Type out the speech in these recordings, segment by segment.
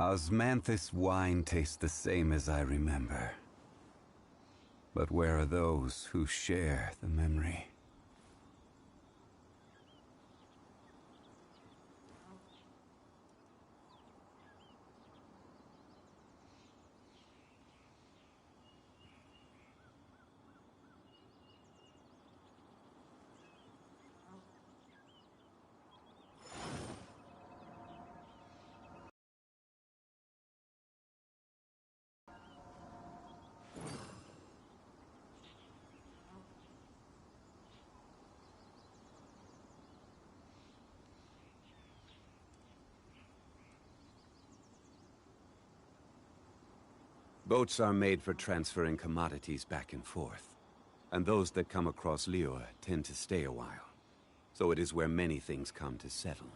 Osmanthus wine tastes the same as I remember. But where are those who share the memory? Boats are made for transferring commodities back and forth, and those that come across Liyue tend to stay a while. So it is where many things come to settle.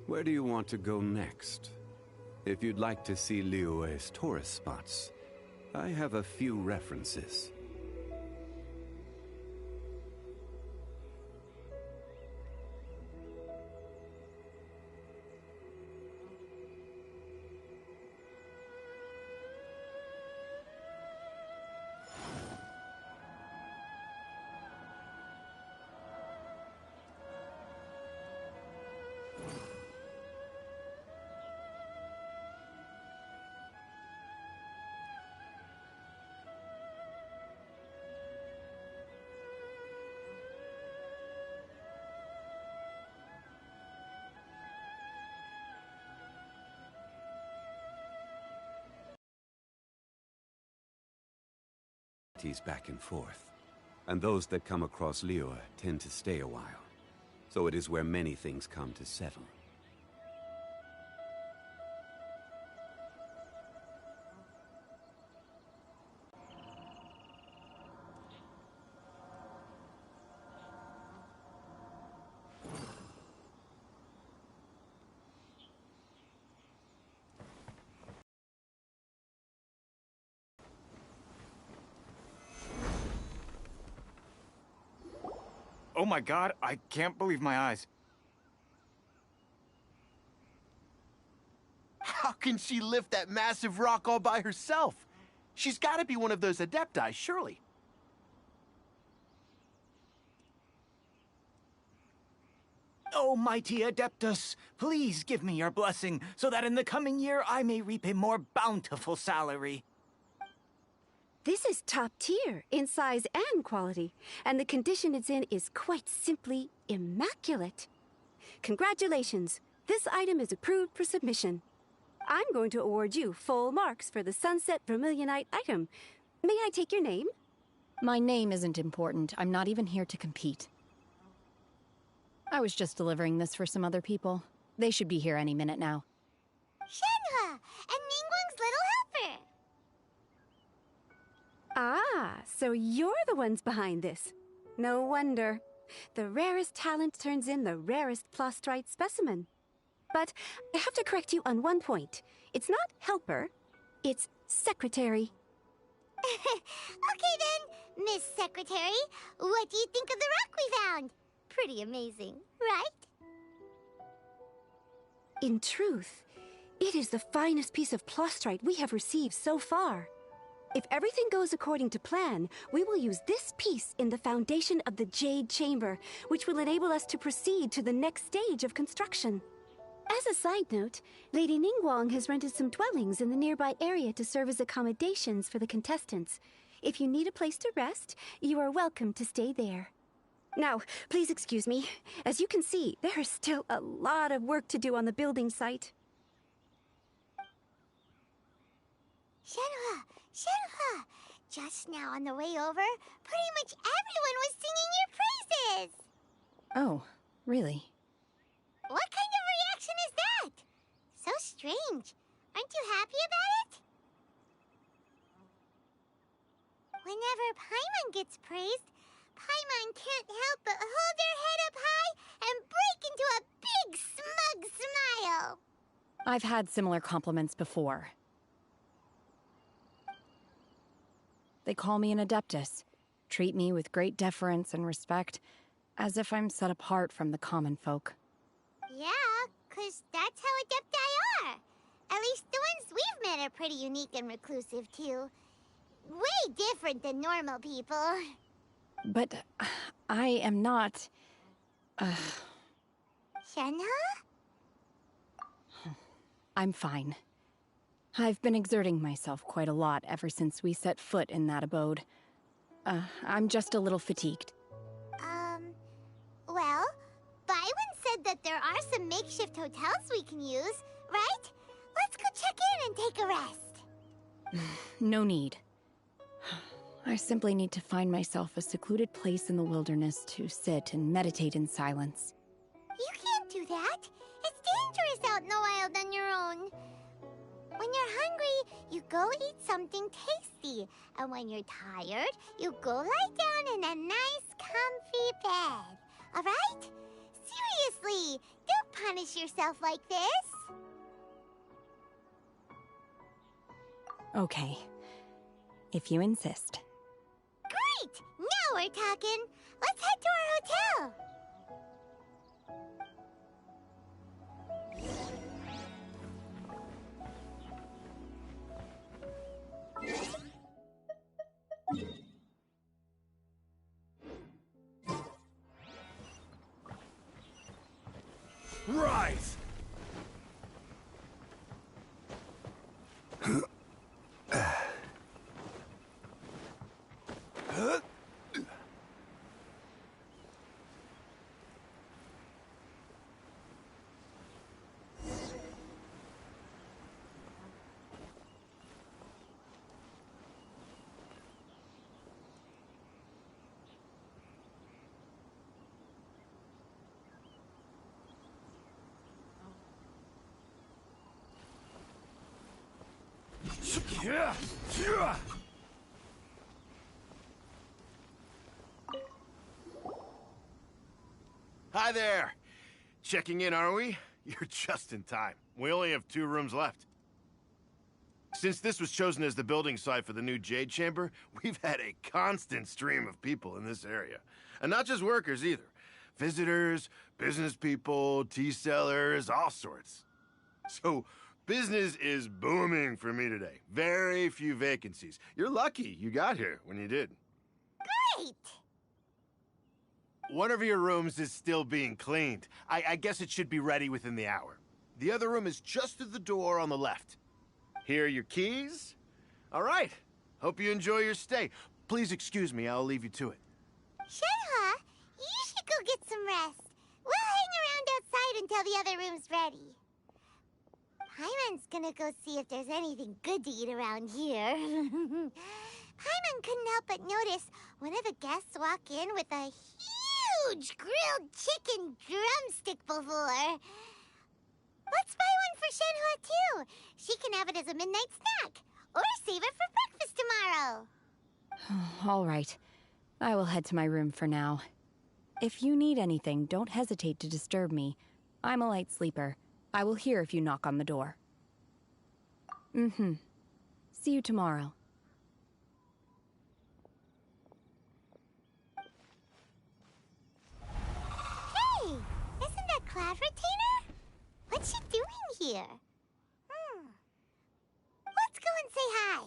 Where do you want to go next? If you'd like to see Liyue's tourist spots, I have a few references. Back and forth, and those that come across Liyue tend to stay a while. So it is where many things come to settle. Oh my god, I can't believe my eyes. How can she lift that massive rock all by herself? She's gotta be one of those adepti, surely. Oh, mighty Adeptus, please give me your blessing, so that in the coming year I may reap a more bountiful salary. This is top tier in size and quality, and the condition it's in is quite simply immaculate. Congratulations, this item is approved for submission. I'm going to award you full marks for the Sunset Vermilionite item. May I take your name? My name isn't important. I'm not even here to compete. I was just delivering this for some other people. They should be here any minute now. Shenhua, and Ningguang's little helper. Ah, so you're the ones behind this. No wonder. The rarest talent turns in the rarest plastrite specimen. But I have to correct you on one point. It's not helper, it's secretary. Okay then, Miss Secretary, what do you think of the rock we found? Pretty amazing, right? In truth, it is the finest piece of plastrite we have received so far. If everything goes according to plan, we will use this piece in the foundation of the Jade Chamber, which will enable us to proceed to the next stage of construction. As a side note, Lady Ningguang has rented some dwellings in the nearby area to serve as accommodations for the contestants. If you need a place to rest, you are welcome to stay there. Now, please excuse me. As you can see, there is still a lot of work to do on the building site. Shenhua, just now on the way over, pretty much everyone was singing your praises. Oh, Really? What kind of reaction is that? So strange. Aren't you happy about it? Whenever Paimon gets praised, Paimon can't help but hold their head up high and break into a big, smug smile. I've had similar compliments before. They call me an Adeptus, treat me with great deference and respect, as if I'm set apart from the common folk. Yeah, 'cause that's how Adepti are. At least the ones we've met are pretty unique and reclusive, too. Way different than normal people. But I am not... Shenhe? I'm fine. I've been exerting myself quite a lot ever since we set foot in that abode. I'm just a little fatigued. Well, Byron said that there are some makeshift hotels we can use, right? Let's go check in and take a rest. No need. I simply need to find myself a secluded place in the wilderness to sit and meditate in silence. You can't do that. It's dangerous out in the wild on your own. When you're hungry, you go eat something tasty. And when you're tired, you go lie down in a nice, comfy bed. All right? Seriously, don't punish yourself like this. Okay. If you insist. Great! Now we're talking. Let's head to our hotel. Rise! Hi there. Checking in, are we? You're just in time. We only have 2 rooms left. Since this was chosen as the building site for the new Jade Chamber, we've had a constant stream of people in this area. And not just workers either. Visitors, business people, tea sellers, all sorts. So, business is booming for me today. Very few vacancies. You're lucky you got here when you did. Great! One of your rooms is still being cleaned. I guess it should be ready within the hour. The other room is just through the door on the left. Here are your keys. All right. Hope you enjoy your stay. Please excuse me, I'll leave you to it. Shenhe, you should go get some rest. We'll hang around outside until the other room's ready. Paimon's gonna go see if there's anything good to eat around here. Paimon couldn't help but notice one of the guests walk in with a huge grilled chicken drumstick before. Let's buy one for Shenhe too. She can have it as a midnight snack. Or save it for breakfast tomorrow. All right. I will head to my room for now. If you need anything, don't hesitate to disturb me. I'm a light sleeper. I will hear if you knock on the door. See you tomorrow. Hey, isn't that Cloud Retainer? What's she doing here? Let's go and say hi.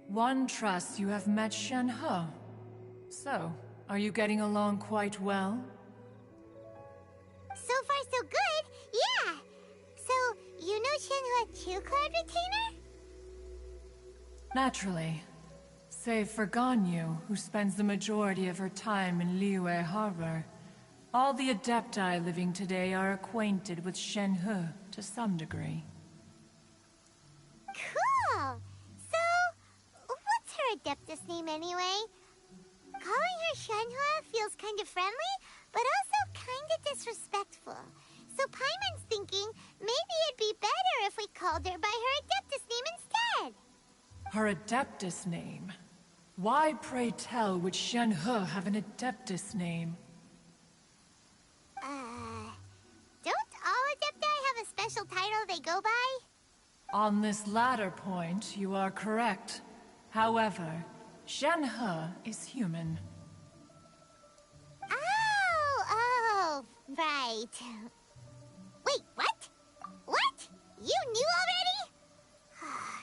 One trusts you have met Shenhe. So, are you getting along quite well? So far, so good. Yeah. So, you know Shenhua True Cloud Retainer? Naturally. Save for Ganyu, who spends the majority of her time in Liyue Harbor. All the Adepti living today are acquainted with Shenhe to some degree. Cool! So, what's her Adeptus name anyway? Calling her Shenhua feels kind of friendly, but also kind of disrespectful. So Paimon's thinking maybe it'd be better if we called her by her Adeptus name instead. Her Adeptus name? Why, pray tell, would Shenhe have an Adeptus name? Don't all Adepti have a special title they go by? On this latter point, you are correct. However, Shenhe is human. Oh, right. Wait, what? What? You knew already?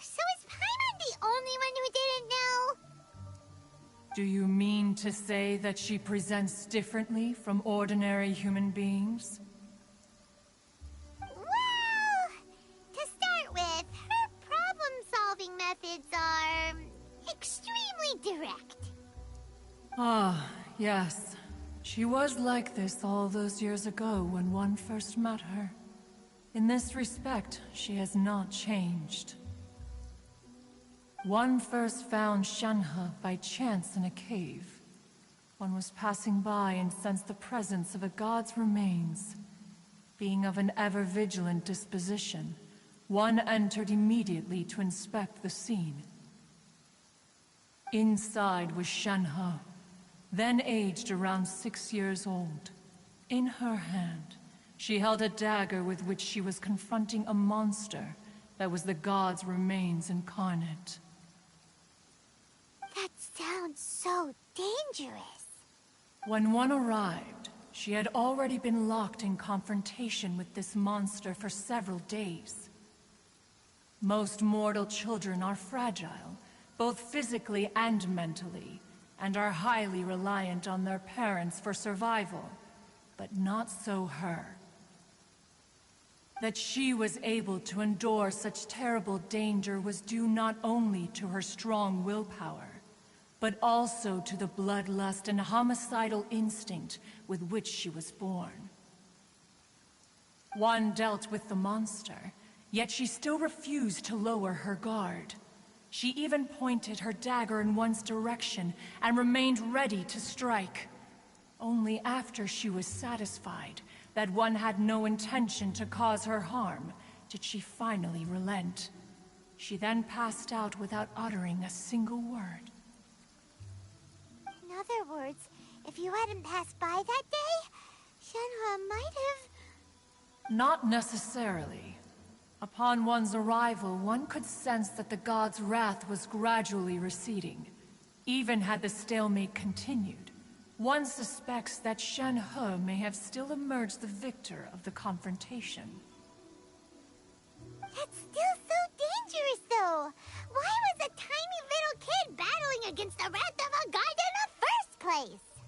So is Paimon the only one who didn't know? Do you mean to say that she presents differently from ordinary human beings? Well, to start with, her problem-solving methods are extremely direct. Ah, yes. She was like this all those years ago when one first met her. In this respect, she has not changed. One first found Shenhe by chance in a cave. One was passing by and sensed the presence of a god's remains. Being of an ever-vigilant disposition, one entered immediately to inspect the scene. Inside was Shenhe, then aged around 6 years old. In her hand, she held a dagger with which she was confronting a monster that was the god's remains incarnate. That sounds so dangerous. When one arrived, she had already been locked in confrontation with this monster for several days. Most mortal children are fragile, both physically and mentally, and are highly reliant on their parents for survival, but not so her. That she was able to endure such terrible danger was due not only to her strong willpower, but also to the bloodlust and homicidal instinct with which she was born. One dealt with the monster, yet she still refused to lower her guard. She even pointed her dagger in one's direction and remained ready to strike. Only after she was satisfied that one had no intention to cause her harm did she finally relent. She then passed out without uttering a single word. In other words, if you hadn't passed by that day, Shenhua might have... Not necessarily. Upon one's arrival, one could sense that the god's wrath was gradually receding. Even had the stalemate continued, one suspects that Shenhe may have still emerged the victor of the confrontation. That's still so dangerous, though. Why was a tiny little kid battling against the wrath of a god in the first place?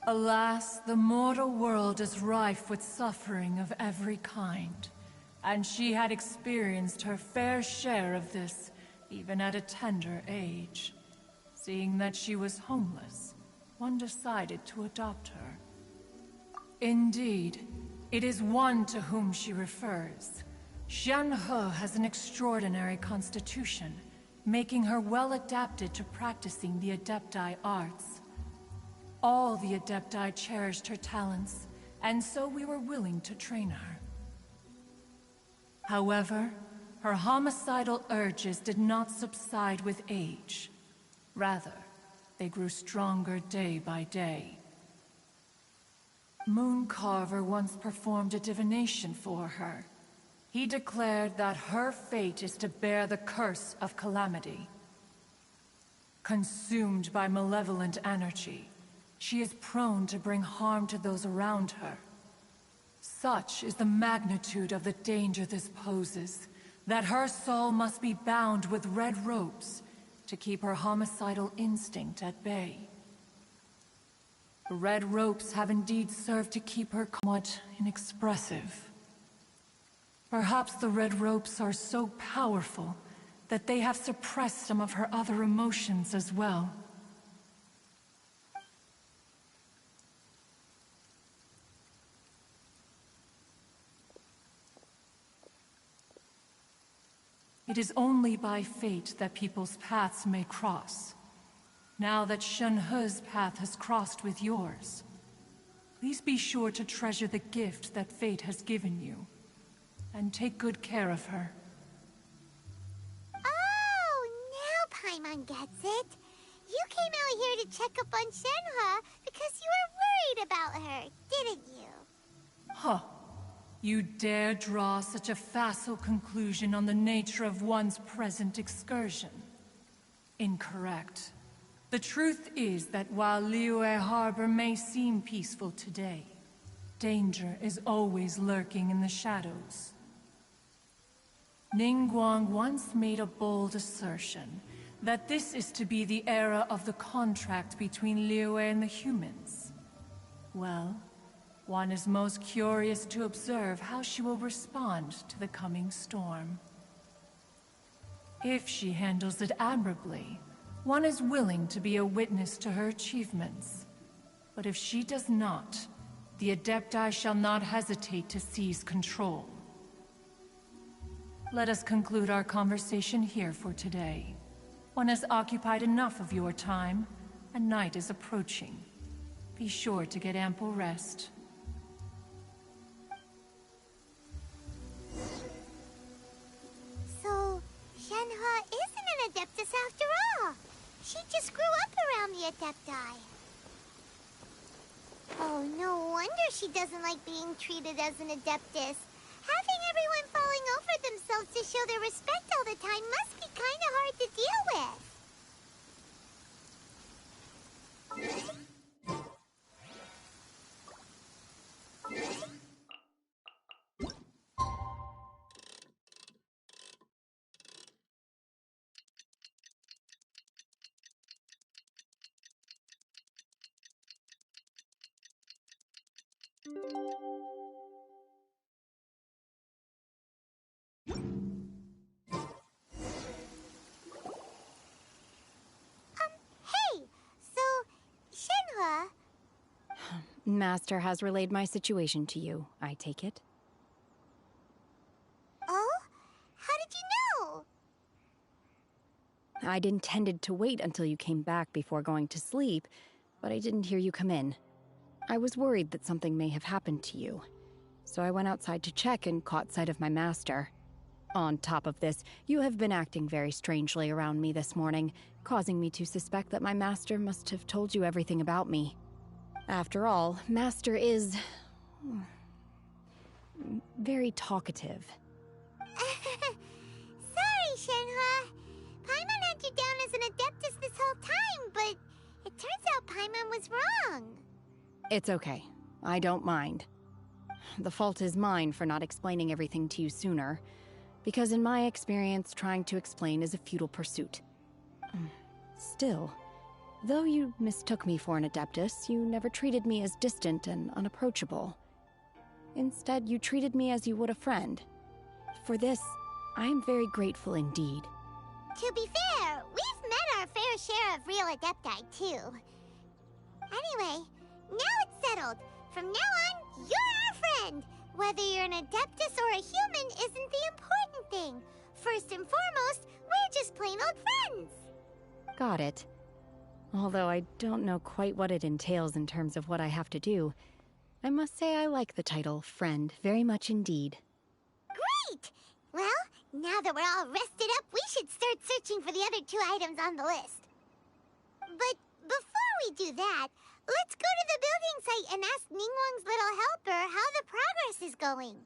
Alas, the mortal world is rife with suffering of every kind. And she had experienced her fair share of this, even at a tender age. Seeing that she was homeless, one decided to adopt her. Indeed, it is one to whom she refers. Shenhe has an extraordinary constitution, making her well adapted to practicing the Adepti arts. All the Adepti cherished her talents, and so we were willing to train her. However, her homicidal urges did not subside with age. Rather, they grew stronger day by day. Mooncarver once performed a divination for her. He declared that her fate is to bear the curse of calamity. Consumed by malevolent energy, she is prone to bring harm to those around her. Such is the magnitude of the danger this poses, that her soul must be bound with red ropes to keep her homicidal instinct at bay. The red ropes have indeed served to keep her somewhat inexpressive. Perhaps the red ropes are so powerful that they have suppressed some of her other emotions as well. It is only by fate that people's paths may cross. Now that Shenhe's path has crossed with yours, please be sure to treasure the gift that fate has given you, and take good care of her. Oh, now Paimon gets it. You came out here to check up on Shenhe because you were worried about her, didn't you? Huh. You dare draw such a facile conclusion on the nature of one's present excursion? Incorrect. The truth is that while Liyue Harbor may seem peaceful today, danger is always lurking in the shadows. Ningguang once made a bold assertion that this is to be the era of the contract between Liyue and the humans. Well, one is most curious to observe how she will respond to the coming storm. If she handles it admirably, one is willing to be a witness to her achievements. But if she does not, the Adepti shall not hesitate to seize control. Let us conclude our conversation here for today. One has occupied enough of your time, and night is approaching. Be sure to get ample rest. So, Shenhe isn't an Adeptus after all. She just grew up around the Adepti. Oh, no wonder she doesn't like being treated as an Adeptus. Having everyone falling over themselves to show their respect all the time must be kind of hard to deal with. Hey, so, Shenhe, Master has relayed my situation to you, I take it. oh? How did you know? I'd intended to wait until you came back before going to sleep, but I didn't hear you come in. I was worried that something may have happened to you, so I went outside to check and caught sight of my master. On top of this, you have been acting very strangely around me this morning, causing me to suspect that my master must have told you everything about me. After all, Master is very talkative. Sorry, Shenhe. Paimon had you down as an Adeptus this whole time, but it turns out Paimon was wrong. It's okay. I don't mind. The fault is mine for not explaining everything to you sooner, because in my experience, trying to explain is a futile pursuit. Still, though you mistook me for an Adeptus, you never treated me as distant and unapproachable. Instead, you treated me as you would a friend. For this, I am very grateful indeed. To be fair, we've met our fair share of real Adepti, too. Anyway, now it's settled. From now on, you're our friend. Whether you're an Adeptus or a human isn't the important thing. First and foremost, we're just plain old friends. Got it. Although I don't know quite what it entails in terms of what I have to do, I must say I like the title friend very much indeed. Great! Well, now that we're all rested up, we should start searching for the other 2 items on the list. But before we do that, let's go to the building site and ask Ningguang's little helper how the progress is going.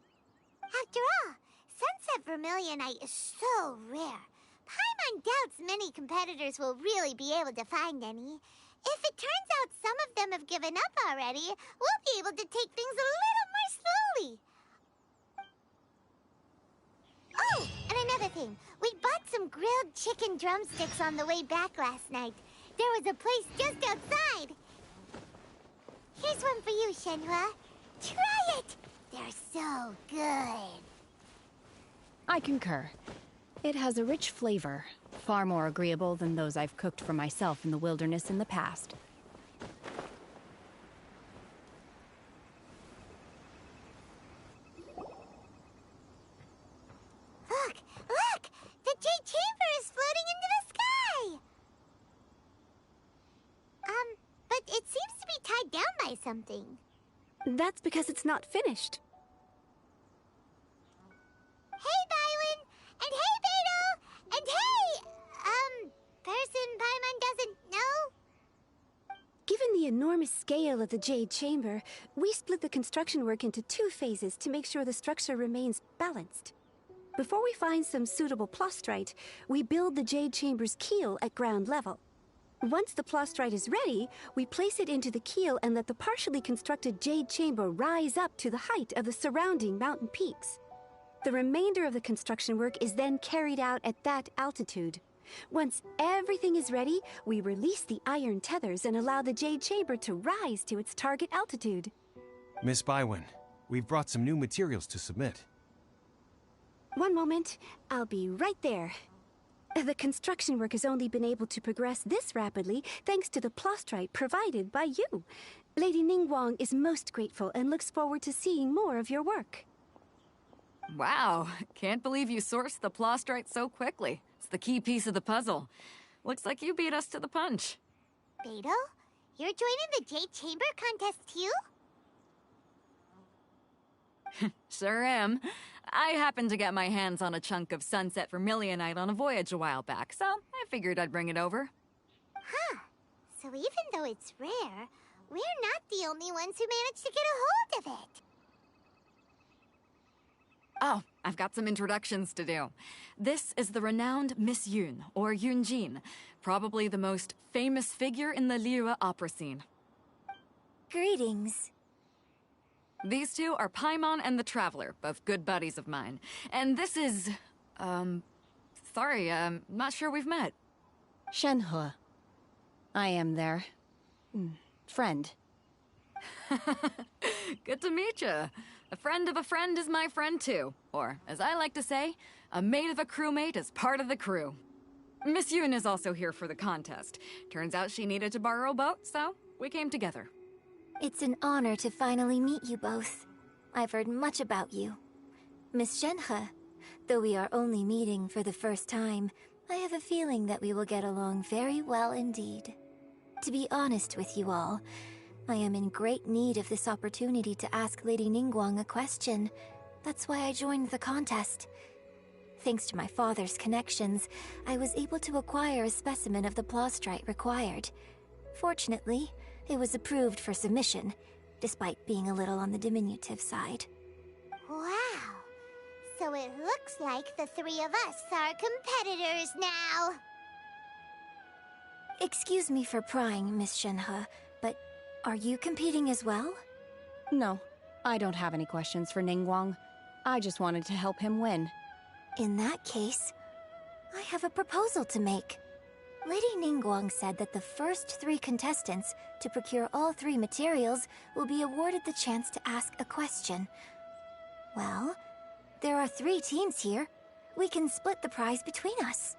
After all, Sunset Vermilionite is so rare. Paimon doubts many competitors will really be able to find any. If it turns out some of them have given up already, we'll be able to take things a little more slowly. Oh, and another thing. We bought some grilled chicken drumsticks on the way back last night. There was a place just outside. Here's one for you, Shenhe. Try it. They're so good. I concur. It has a rich flavor, far more agreeable than those I've cooked for myself in the wilderness in the past. Look! Look! The Jade Chamber is floating into the sky! But it seems to be tied down by something. That's because it's not finished. Hey, Bywin! And hey, Beto! And hey, person Paimon doesn't know? Given the enormous scale of the Jade Chamber, we split the construction work into 2 phases to make sure the structure remains balanced. Before we find some suitable plastrite, we build the Jade Chamber's keel at ground level. Once the plastrite is ready, we place it into the keel and let the partially constructed Jade Chamber rise up to the height of the surrounding mountain peaks. The remainder of the construction work is then carried out at that altitude. Once everything is ready, we release the iron tethers and allow the Jade Chamber to rise to its target altitude. Miss Bywin, we've brought some new materials to submit. One moment, I'll be right there. The construction work has only been able to progress this rapidly thanks to the plastrite provided by you. Lady Ningguang is most grateful and looks forward to seeing more of your work. Wow, can't believe you sourced the plastrite so quickly. It's the key piece of the puzzle. Looks like you beat us to the punch. Beto? You're joining the Jade Chamber contest too? Sure am. I happened to get my hands on a chunk of sunset vermilionite on a voyage a while back, so I figured I'd bring it over. Huh. So even though it's rare, we're not the only ones who managed to get a hold of it. Oh, I've got some introductions to do. This is the renowned Miss Yun, or Yunjin, probably the most famous figure in the Liyue opera scene. Greetings. These two are Paimon and the Traveler, both good buddies of mine. And this is... sorry, not sure we've met. Shenhe. I am their... friend. Good to meet you. A friend of a friend is my friend too. Or, as I like to say, a mate of a crewmate is part of the crew. Miss Yun is also here for the contest. Turns out she needed to borrow a boat, so we came together. It's an honor to finally meet you both. I've heard much about you. Miss Shenhe, though we are only meeting for the first time, I have a feeling that we will get along very well indeed. To be honest with you all, I am in great need of this opportunity to ask Lady Ningguang a question. That's why I joined the contest. Thanks to my father's connections, I was able to acquire a specimen of the plastrite required. Fortunately, it was approved for submission, despite being a little on the diminutive side. Wow. So it looks like the 3 of us are competitors now. Excuse me for prying, Miss Shenhe, but are you competing as well? No, I don't have any questions for Ningguang. I just wanted to help him win. In that case, I have a proposal to make. Lady Ningguang said that the first 3 contestants to procure all 3 materials will be awarded the chance to ask a question. Well, there are 3 teams here. We can split the prize between us.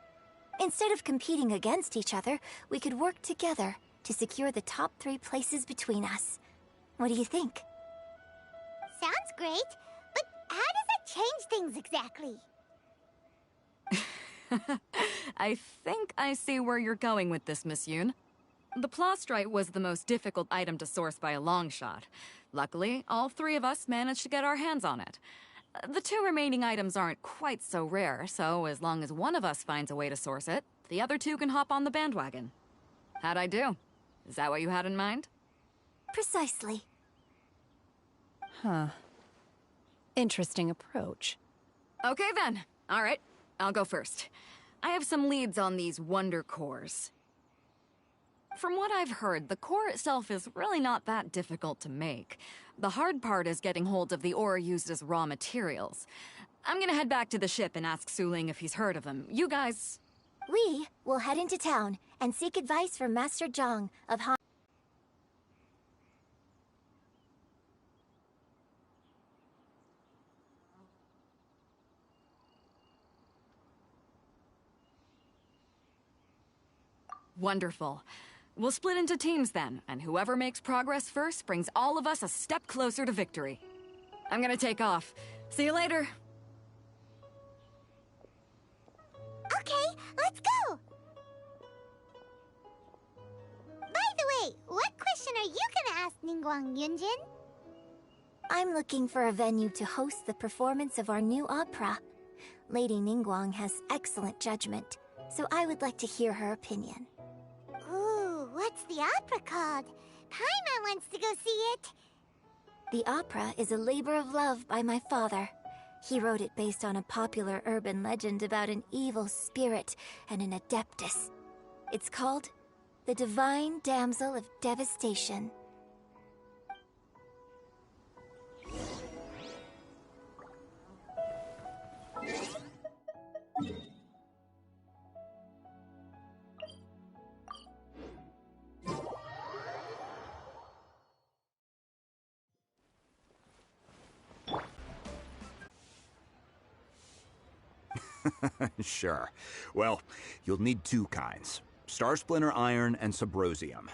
Instead of competing against each other, we could work together to secure the top 3 places between us. What do you think? Sounds great, but how does it change things exactly? I think I see where you're going with this, Miss Yun. The plastrite was the most difficult item to source by a long shot. Luckily, all 3 of us managed to get our hands on it. The 2 remaining items aren't quite so rare, so as long as one of us finds a way to source it, the other 2 can hop on the bandwagon. How'd I do? Is that what you had in mind? Precisely. Huh. Interesting approach. Okay then. All right. I'll go first. I have some leads on these wonder cores. From what I've heard, the core itself is really not that difficult to make. The hard part is getting hold of the ore used as raw materials. I'm gonna head back to the ship and ask Suling if he's heard of them. You guys... We will head into town and seek advice from Master Zhang of Han. Wonderful. We'll split into teams then, and whoever makes progress first brings all of us a step closer to victory. I'm gonna take off. See you later. Okay, let's go! By the way, what question are you gonna ask Ningguang, Yunjin? I'm looking for a venue to host the performance of our new opera. Lady Ningguang has excellent judgment, so I would like to hear her opinion. Ooh, what's the opera called? Paimon wants to go see it. The opera is a labor of love by my father. He wrote it based on a popular urban legend about an evil spirit and an adeptus. It's called The Divine Damsel of Devastation. Sure. Well, you'll need two kinds. Star Splinter Iron and Subrosium.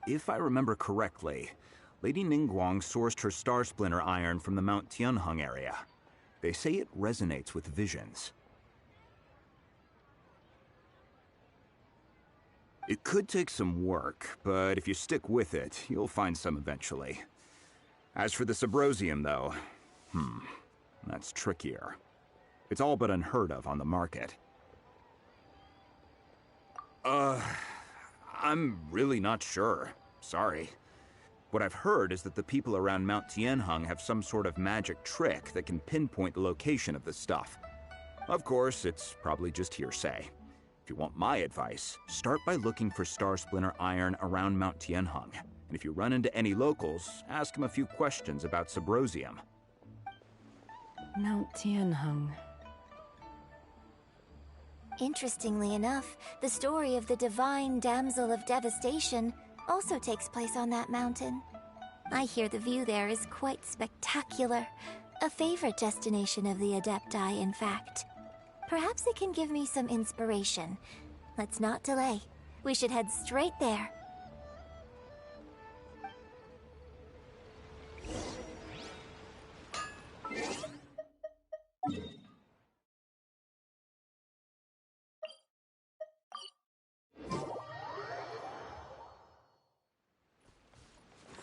If I remember correctly, Lady Ningguang sourced her Star Splinter Iron from the Mount Tianheng area. They say it resonates with visions. It could take some work, but if you stick with it, you'll find some eventually. As for the Subrosium, though, that's trickier. It's all but unheard of on the market. I'm really not sure. Sorry. What I've heard is that the people around Mount Tianheng have some sort of magic trick that can pinpoint the location of the stuff. Of course, it's probably just hearsay. If you want my advice, start by looking for Star Splinter Iron around Mount Tianheng. And if you run into any locals, ask them a few questions about Subrosium. Mount Tianheng. Interestingly enough, the story of the Divine Damsel of Devastation also takes place on that mountain. I hear the view there is quite spectacular. A favorite destination of the Adepti, in fact. Perhaps it can give me some inspiration. Let's not delay. We should head straight there.